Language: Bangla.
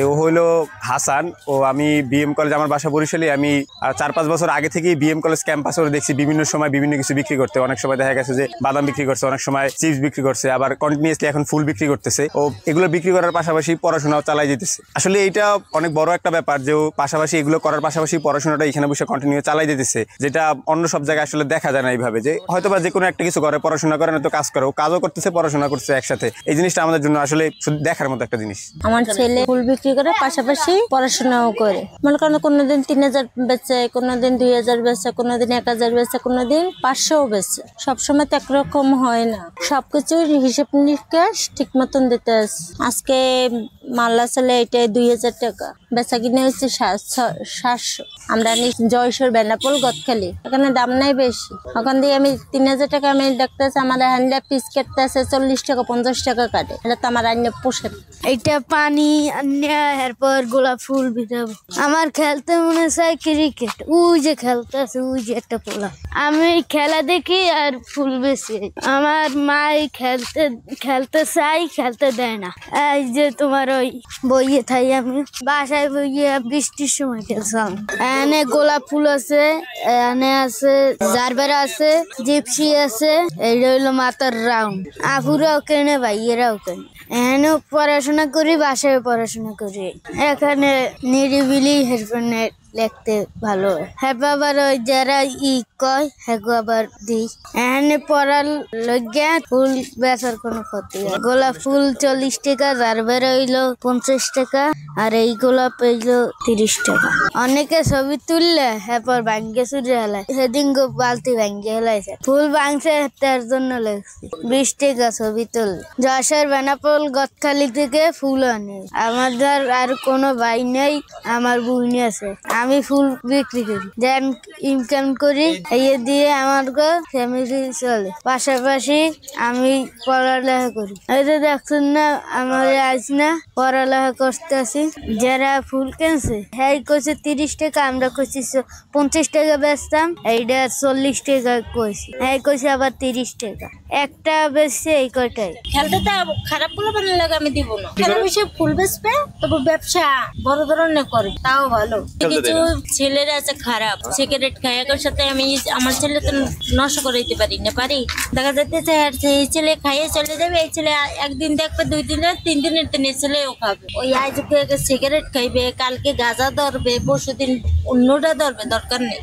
ও হলো হাসান। ও আমি বিএম কলেজ, আমার বাসা বরিশালে। আমি 4-5 বছর আগে থেকেই বিএম কলেজ ক্যাম্পাসে দেখছি বিভিন্ন সময় বিভিন্ন কিছু বিক্রি করতে। অনেক সময় দেখা গেছে যে বাদাম বিক্রি করছে, অনেক সময় চিপস বিক্রি করছে, আবার কন্টিনিউয়াসলি এখন ফুল বিক্রি করতেছে। ও এগুলো বিক্রি করার পাশাপাশি পড়াশোনাও চালাই যেতেছে। আসলে এটা অনেক বড় একটা ব্যাপার যে ও পাশাপাশি এগুলো করার পাশাপাশি পড়াশোনাটা এখানে বসে কন্টিনিউ চালাই যেতেছে, যেটা অন্য সব জায়গায় আসলে দেখা যায় না এইভাবে। যে হয়তো বা যে কোনো একটা কিছু করে, পড়াশোনা করে না তো কাজ করে, ও কাজও করতেছে পড়াশোনা করছে একসাথে। এই জিনিসটা আমাদের জন্য আসলে দেখার মতো একটা জিনিস। আমার ছেলে ফুল বিক্রি করে পাশাপাশি পড়াশোনাও করে। মনে করেন কোনোদিন 3000 বেচে, কোনোদিন 2000 বেচে, কোনোদিন 1000 বেচে, কোনোদিন 500 বেচে। সবসময় তো একরকম হয় না, সবকিছুর হিসেব নিকাশ ঠিক মতন দিতে আছে। আজকে মাল্লা ছেলে এটা 2000 টাকা, বেচা কিনে হচ্ছে 700। আমরা জয়সর বেনাপোল গদখালি, এখানে দাম নাই বেশি। ওখান দিয়ে আমি 3000 টাকা আমি দেখতেছি, আমার হ্যান্ডে পিস কাটতে আছে 40 টাকা 50 টাকা কাটে। এটা তো আমার আইনে পোষে। এইটা পানি এরপর গোলাপ ফুল বিটাবো। আমার খেলতে মনে চায় ক্রিকেট, ওই যে খেলতে আছে, ওই যে একটা পোলা। আমি খেলা দেখি আর ফুল বেশি। আমার মাই খেলতে চাই, খেলতে দেয় না। এই যে তোমার ওই বইয়ে থাই, আমি বাসায় বইয়ে বৃষ্টির সময় খেলছিলাম। এনে গোলাপ ফুল আছে, এনে আছে জারবেরা আছে, জিপসি আছে। এইটা হইলো মাথার রাউন্ড। আপুরাও কেনে, ভাইয়েরাও কেনে। এখানে পড়াশোনা করি, বাসায় পড়াশোনা করি। এখানে নিরিবিলি হেডফোনে লিখতে ভালো। হ্যাঁ আবার ওই যারা কয় হ্যাঁ আবার দিই। এখানে পড়ার লজ্ঞা ফুল বেচার কোনো ক্ষতি। গোলাপ ফুল 40 টাকা, জারবেরা হইলো 50 টাকা, আর এই গোলাপ হইলো 30 টাকা। অনেকে ছবি তুললে এরপর ভাঙ্গে চুরে হেলায়। সেদিন বালতি ভাঙ্গে হেলাইছে, ফুল ভাঙছে তার জন্য লেগছে 20 টাকা ছবি তুললে। যশোর বেনাপোল গদখালি থেকে ফুল আনে। আমাদের আর কোনো ভাই নেই, আমার বোন আছে। আমি ফুল বিক্রি করি, দেন ইনকাম করি, এই দিয়ে আমার ফ্যামিলি চলে। পাশাপাশি আমি পড়ালেখা করি। এই যে দেখছেন না, আমার আজ না পড়ালেখা করতে আসি। যারা ফুল কিনছে হ্যাঁ কইছে 30 টাকা, আমরা কইছি 50 টাকা বেচতাম, এইটা 40 টাকা কইছি। হ্যাঁ কইছে আবার 30 টাকা একটা বেচছে। এই কয়টাই খেলতে তা খারাপ গুলো বানালে লাগে আমি দিব না। কেন বেশি ফুল বেচবে, তবু ব্যবসা বড় ধরনের করে, তাও ভালো। কিছু ছেলেরা আছে খারাপ, সিগারেট খায়। এর সাথে আমি আমার ছেলে তো নষ্ট করে দিতে পারি না, পারি। দেখা যাচ্ছে এই ছেলে খাইয়ে চলে যাবে, এই ছেলে একদিন দেখবে, 2 দিনের 3 দিনের দিন ছেলেও খাবে। ওই আজকে সিগারেট খাইবে, কালকে গাঁজা ধরবে, পরশুদিন অন্যটা ধরবে, দরকার নেই।